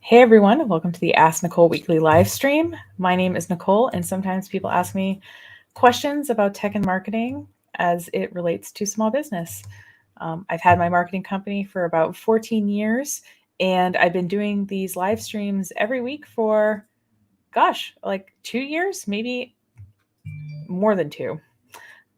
Hey everyone, welcome to the Ask Nicole weekly live stream. My name is Nicole, and sometimes people ask me questions about tech and marketing as it relates to small business. I've had my marketing company for about 14 years, and I've been doing these live streams every week for, like 2 years, maybe more than two.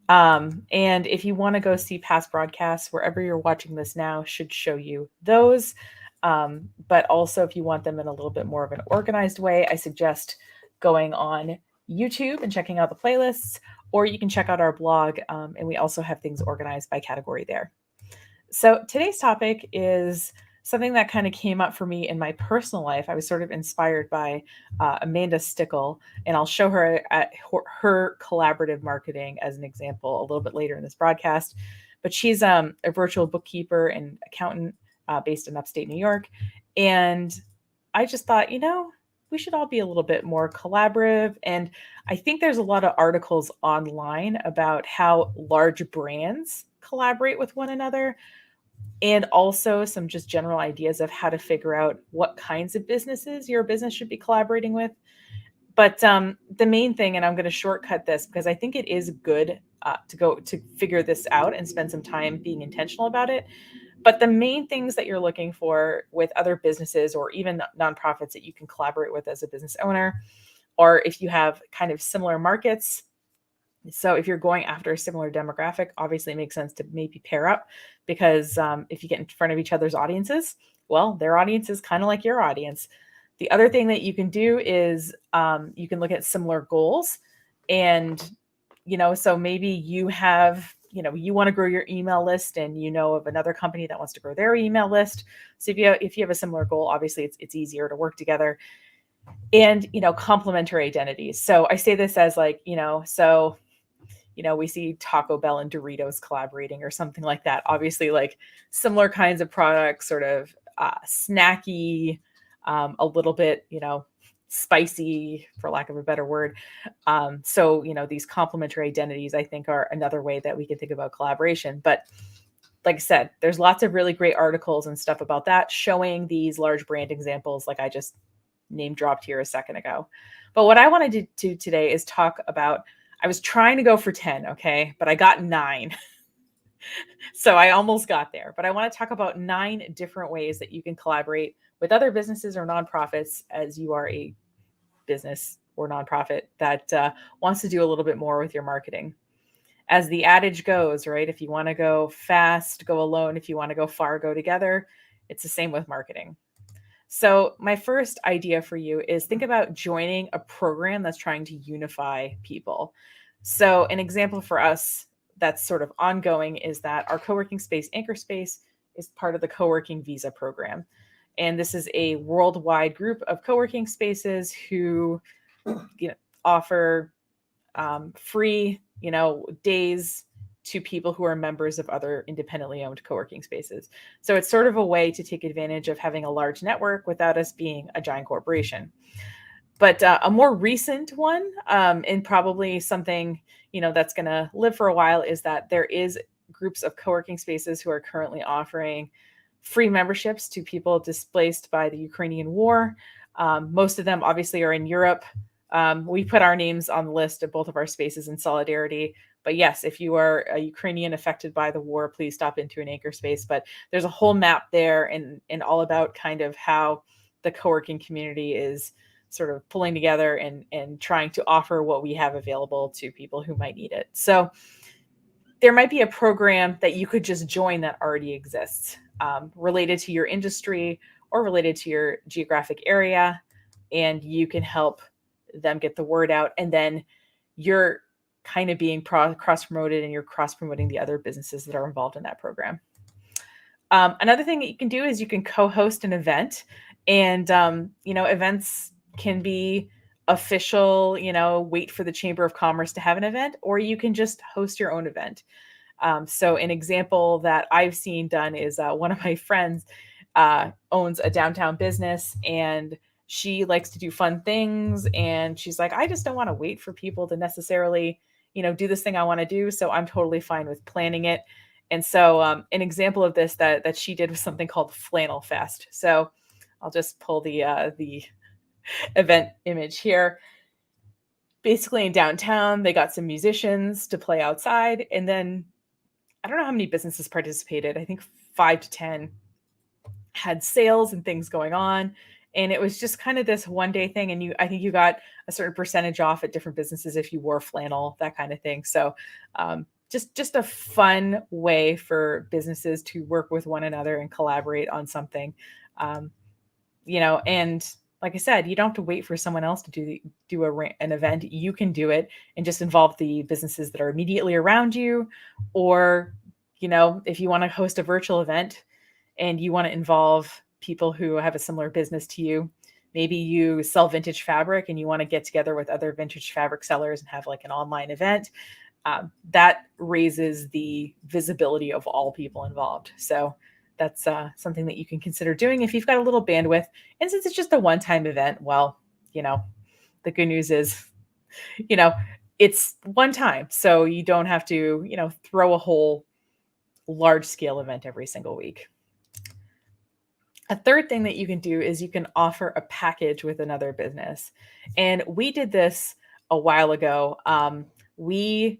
And if you want to go see past broadcasts, wherever you're watching this now should show you those. But also, if you want them in a little bit more of an organized way, I suggest going on YouTube and checking out the playlists, or you can check out our blog. And we also have things organized by category there. So today's topic is something that kind of came up for me in my personal life. I was sort of inspired by Amanda Stickle, and I'll show her at her collaborative marketing as an example a little bit later in this broadcast. But she's a virtual bookkeeper and accountant based in upstate New York. And I just thought, we should all be a little bit more collaborative. And I think there's a lot of articles online about how large brands collaborate with one another, and also some just general ideas of how to figure out what kinds of businesses your business should be collaborating with. But the main thing, and I'm going to shortcut this because I think it is good to figure this out and spend some time being intentional about it. But the main things that you're looking for with other businesses or even nonprofits that you can collaborate with as a business owner, or if you have kind of similar markets. So if you're going after a similar demographic, obviously it makes sense to maybe pair up, because if you get in front of each other's audiences, well, their audience is kind of like your audience. The other thing that you can do is you can look at similar goals. And, so maybe you have, you want to grow your email list, and of another company that wants to grow their email list. So if you have a similar goal, obviously it's easier to work together. And, complementary identities. So I say this as like, we see Taco Bell and Doritos collaborating or something like that. Obviously, like similar kinds of products, sort of snacky, a little bit, spicy, for lack of a better word. So, these complementary identities, I think, are another way that we can think about collaboration. But like I said, there's lots of really great articles and stuff about that, showing these large brand examples like I just name dropped here a second ago. But what I wanted to do today is talk about, I was trying to go for 10, okay, but I got 9. So I almost got there. But I want to talk about 9 different ways that you can collaborate with other businesses or nonprofits as you are a business or nonprofit that wants to do a little bit more with your marketing. As the adage goes, right? If you want to go fast, go alone. If you want to go far, go together. It's the same with marketing. So my first idea for you is think about joining a program that's trying to unify people. So an example for us that's sort of ongoing is that our co-working space, Anchor Space, is part of the co-working visa program. And this is a worldwide group of co-working spaces who offer free, days to people who are members of other independently owned co-working spaces. So it's sort of a way to take advantage of having a large network without us being a giant corporation. But a more recent one, and probably something, that's going to live for a while, is that there is groups of co-working spaces who are currently offering free memberships to people displaced by the Ukrainian war. Most of them obviously are in Europe. We put our names on the list of both of our spaces in solidarity. But yes, if you are a Ukrainian affected by the war, please stop into an Anchor Space. But there's a whole map there and all about kind of how the co-working community is sort of pulling together and trying to offer what we have available to people who might need it. So there might be a program that you could just join that already exists, related to your industry or related to your geographic area, and you can help them get the word out. And then you're kind of being cross-promoted, and you're cross-promoting the other businesses that are involved in that program. Another thing that you can do is you can co-host an event. And, events can be official, wait for the Chamber of Commerce to have an event, or you can just host your own event. So an example that I've seen done is one of my friends owns a downtown business, and she likes to do fun things. And she's like, I just don't want to wait for people to necessarily, do this thing I want to do. So I'm totally fine with planning it. And so an example of this that she did was something called Flannel Fest. So I'll just pull the event image here. Basically in downtown, they got some musicians to play outside, and then I don't know how many businesses participated. I think 5 to 10 had sales and things going on. And it was just kind of this one day thing. And I think you got a certain percentage off at different businesses if you wore flannel, that kind of thing. So just a fun way for businesses to work with one another and collaborate on something. Um, and like I said, you don't have to wait for someone else to an event. You can do it and just involve the businesses that are immediately around you. Or, if you want to host a virtual event and you want to involve people who have a similar business to you, maybe you sell vintage fabric and you want to get together with other vintage fabric sellers and have like an online event. That raises the visibility of all people involved. So that's something that you can consider doing if you've got a little bandwidth. And since it's just a one-time event, well, the good news is, it's one time. So you don't have to, throw a whole large-scale event every single week. A third thing that you can do is you can offer a package with another business. And we did this a while ago. We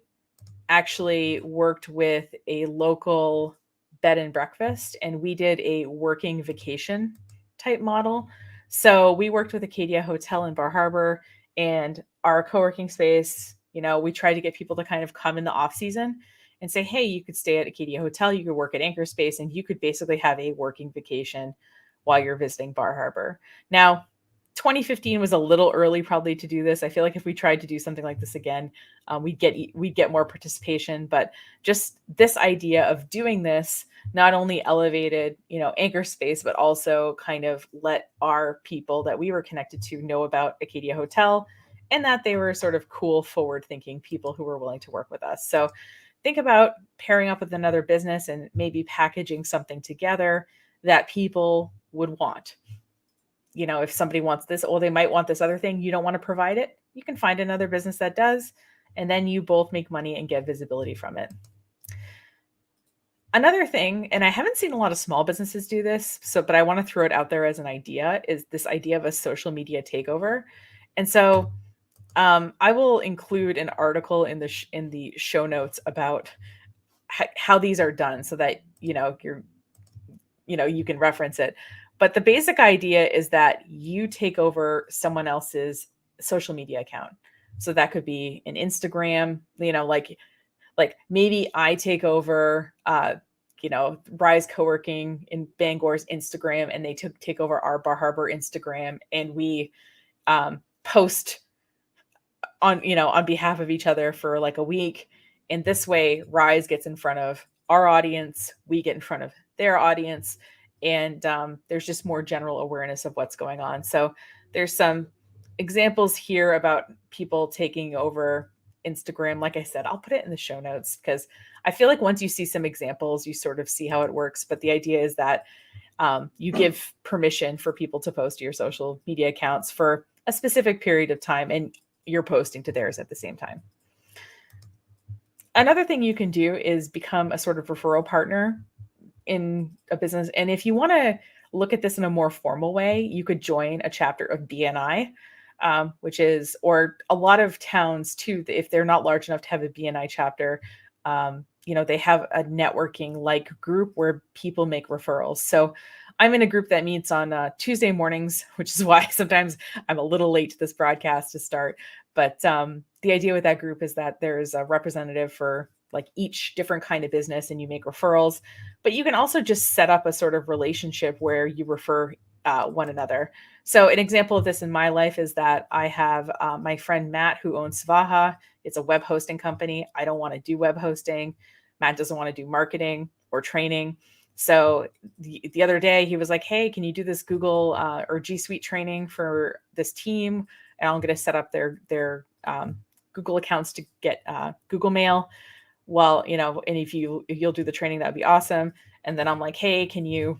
actually worked with a local bed and breakfast, and we did a working vacation type model. So we worked with Acadia Hotel in Bar Harbor, and our co-working space, we tried to get people to kind of come in the off season and say, hey, you could stay at Acadia Hotel, you could work at Anchor Space, and you could basically have a working vacation while you're visiting Bar Harbor. Now, 2015 was a little early probably to do this. I feel like if we tried to do something like this again, we'd get more participation. But just this idea of doing this not only elevated, Anchor Space, but also kind of let our people that we were connected to know about Acadia Hotel and that they were sort of cool, forward-thinking people who were willing to work with us. So think about pairing up with another business and maybe packaging something together that people would want. If somebody wants this, or they might want this other thing, you don't want to provide it, you can find another business that does, and then you both make money and get visibility from it. Another thing, and I haven't seen a lot of small businesses do this, but I want to throw it out there as an idea, is this idea of a social media takeover. And so I will include an article in the show notes about how these are done so that, you can reference it. But the basic idea is that you take over someone else's social media account. So that could be an Instagram, like maybe I take over, Rise Co-working in Bangor's Instagram, and they take over our Bar Harbor Instagram, and we post on behalf of each other for like a week. And this way, Rise gets in front of our audience, we get in front of their audience, and there's just more general awareness of what's going on. So there's some examples here about people taking over Instagram. Like I said, I'll put it in the show notes because I feel like once you see some examples, you sort of see how it works. But the idea is that you give permission for people to post to your social media accounts for a specific period of time, and you're posting to theirs at the same time. Another thing you can do is become a sort of referral partner in a business. And if you want to look at this in a more formal way, you could join a chapter of BNI, or a lot of towns too, if they're not large enough to have a BNI chapter, they have a networking like group where people make referrals. So I'm in a group that meets on Tuesday mornings, which is why sometimes I'm a little late to this broadcast to start. But the idea with that group is that there's a representative for like each different kind of business, and you make referrals, but you can also just set up a sort of relationship where you refer one another. So an example of this in my life is that I have my friend Matt, who owns Svaha. It's a web hosting company. I don't want to do web hosting. Matt doesn't want to do marketing or training. So the other day he was like, hey, can you do this Google or G Suite training for this team? And I'm going to set up their Google accounts to get Google Mail. Well, and if you'll do the training, that'd be awesome. And then I'm like, hey, can you,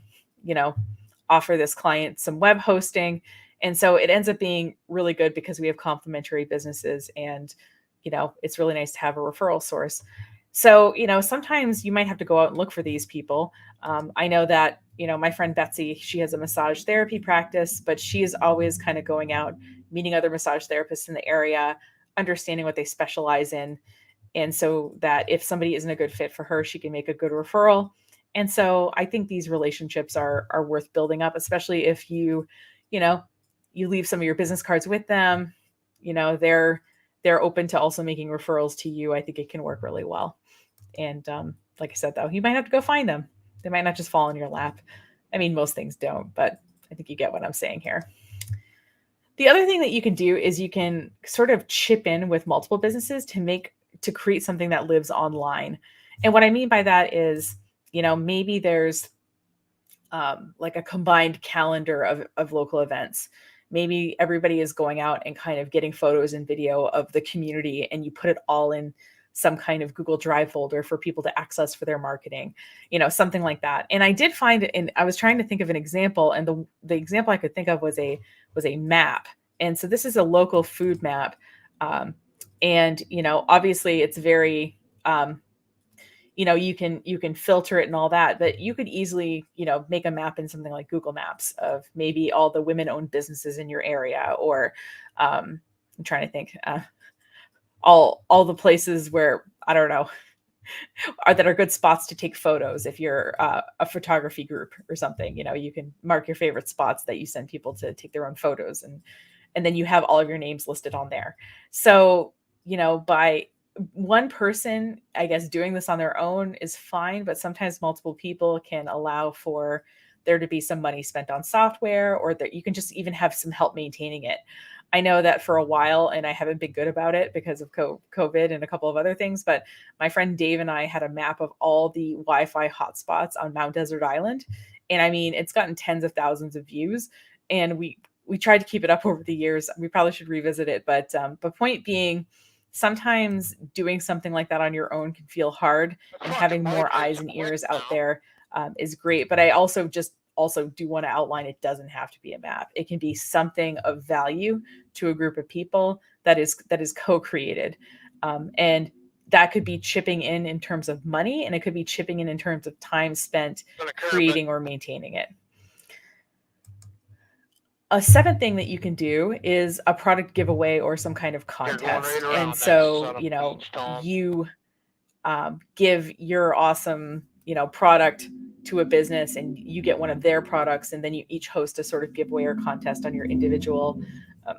offer this client some web hosting? And so it ends up being really good because we have complementary businesses, and, it's really nice to have a referral source. So, sometimes you might have to go out and look for these people. I know that, my friend Betsy, she has a massage therapy practice, but she is always kind of going out, meeting other massage therapists in the area, understanding what they specialize in. And so that if somebody isn't a good fit for her, she can make a good referral. And so I think these relationships are worth building up, especially if you know, you leave some of your business cards with them, they're open to also making referrals to you. I think it can work really well. And like I said, though, you might have to go find them. They might not just fall in your lap. I mean, most things don't, but I think you get what I'm saying here. The other thing that you can do is you can sort of chip in with multiple businesses to create something that lives online. And what I mean by that is, maybe there's like a combined calendar of local events. Maybe everybody is going out and kind of getting photos and video of the community, and you put it all in some kind of Google Drive folder for people to access for their marketing, something like that. And I did find it, and I was trying to think of an example, and the example I could think of was a map. And so this is a local food map, and obviously it's very you can filter it and all that, but you could easily make a map in something like Google Maps of maybe all the women owned businesses in your area, or I'm trying to think, all the places where, I don't know, that are good spots to take photos. If you're a photography group or something, you can mark your favorite spots that you send people to take their own photos, and then you have all of your names listed on there. So by one person, I guess, doing this on their own is fine, but sometimes multiple people can allow for there to be some money spent on software, or that you can just even have some help maintaining it. I know that for a while, and I haven't been good about it because of COVID and a couple of other things, but my friend Dave and I had a map of all the Wi-Fi hotspots on Mount Desert Island. And I mean, it's gotten tens of thousands of views, and we tried to keep it up over the years. We probably should revisit it, but point being, sometimes doing something like that on your own can feel hard, and having more eyes and ears out there is great. But I also do want to outline, it doesn't have to be a map. It can be something of value to a group of people that is co-created, and that could be chipping in terms of money, and it could be chipping in terms of time spent creating or maintaining it. A seventh thing that you can do is a product giveaway or some kind of contest. And so, you give your awesome, product to a business, and you get one of their products, and then you each host a sort of giveaway or contest on your individual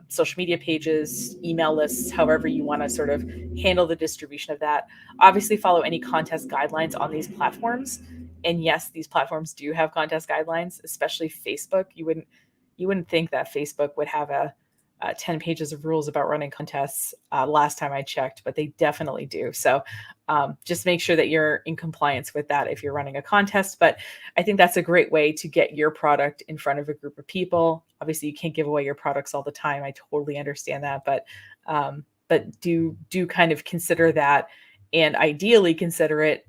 social media pages, email lists, however you want to sort of handle the distribution of that. Obviously, follow any contest guidelines on these platforms. And yes, these platforms do have contest guidelines, especially Facebook. You wouldn't think that Facebook would have a 10 pages of rules about running contests last time I checked, but they definitely do. So just make sure that you're in compliance with that if you're running a contest. But I think that's a great way to get your product in front of a group of people. Obviously, you can't give away your products all the time. I totally understand that, but do kind of consider that, and ideally consider it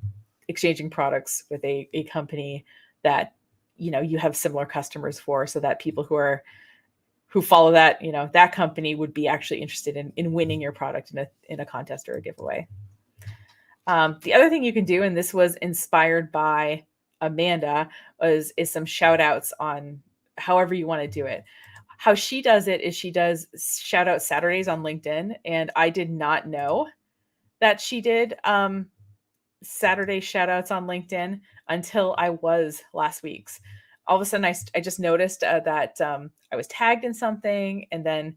exchanging products with a company that you have similar customers for, so that people who follow that that company would be actually interested in winning your product in a contest or a giveaway. The other thing you can do, and this was inspired by Amanda, is some shout outs on however you want to do it. How she does it is she does shout out Saturdays on LinkedIn, and I did not know that she did Saturday shout outs on LinkedIn until I was last week's. All of a sudden, I just noticed that I was tagged in something, and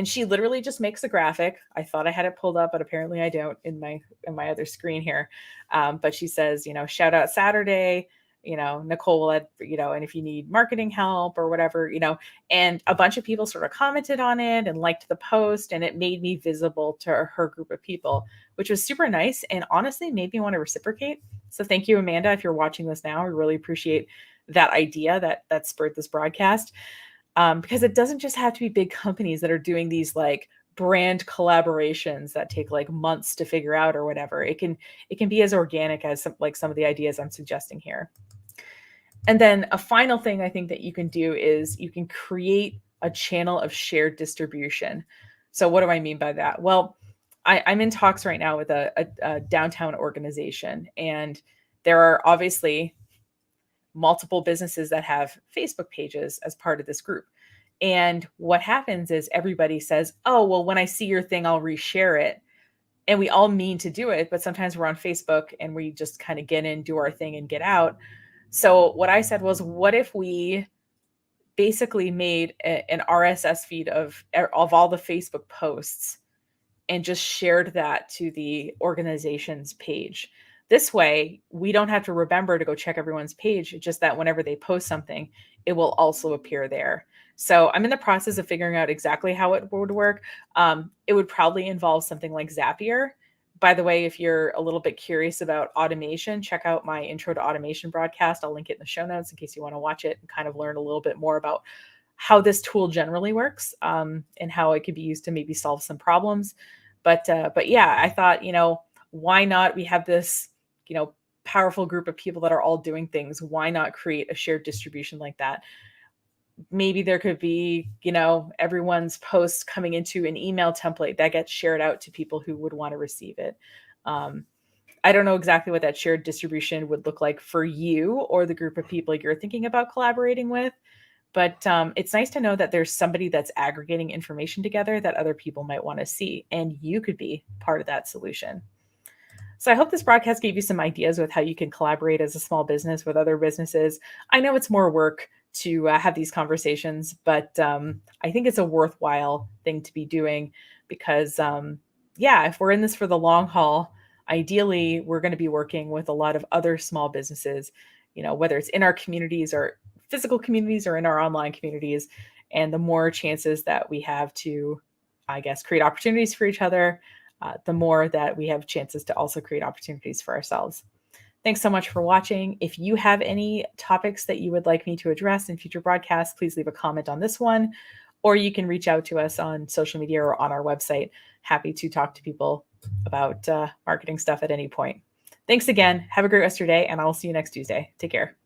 she literally just makes a graphic. I thought I had it pulled up, but apparently I don't in my other screen here. But she says, shout out Saturday, Nicole will add, and if you need marketing help or whatever, and a bunch of people sort of commented on it and liked the post, and it made me visible to her group of people, which was super nice, and honestly made me want to reciprocate. So thank you, Amanda, if you're watching this now. I really appreciate that idea that spurred this broadcast, because it doesn't just have to be big companies that are doing these like brand collaborations that take like months to figure out or whatever. It can be as organic as some of the ideas I'm suggesting here. And then a final thing I think that you can do is you can create a channel of shared distribution. So what do I mean by that? Well, I'm in talks right now with a downtown organization, and there are obviously multiple businesses that have Facebook pages as part of this group. And what happens is everybody says, oh, well, when I see your thing, I'll reshare it. And we all mean to do it, but sometimes we're on Facebook and we just kind of get in, do our thing, and get out. So what I said was, what if we basically made an RSS feed of all the Facebook posts and just shared that to the organization's page. This way, we don't have to remember to go check everyone's page, just that whenever they post something, it will also appear there. So I'm in the process of figuring out exactly how it would work. It would probably involve something like Zapier. By the way, if you're a little bit curious about automation, check out my intro to automation broadcast. I'll link it in the show notes in case you want to watch it and kind of learn a little bit more about how this tool generally works, and how it could be used to maybe solve some problems. But yeah, I thought, why not? We have this, powerful group of people that are all doing things. Why not create a shared distribution like that? Maybe there could be, everyone's posts coming into an email template that gets shared out to people who would want to receive it. I don't know exactly what that shared distribution would look like for you or the group of people you're thinking about collaborating with. But it's nice to know that there's somebody that's aggregating information together that other people might want to see, and you could be part of that solution. So I hope this broadcast gave you some ideas with how you can collaborate as a small business with other businesses. I know it's more work to have these conversations, but I think it's a worthwhile thing to be doing because, yeah, if we're in this for the long haul, ideally we're going to be working with a lot of other small businesses, whether it's in our communities or physical communities or in our online communities. And the more chances that we have to, I guess, create opportunities for each other, the more that we have chances to also create opportunities for ourselves. Thanks so much for watching. If you have any topics that you would like me to address in future broadcasts, please leave a comment on this one, or you can reach out to us on social media or on our website. Happy to talk to people about marketing stuff at any point. Thanks again. Have a great rest of your day, and I'll see you next Tuesday. Take care.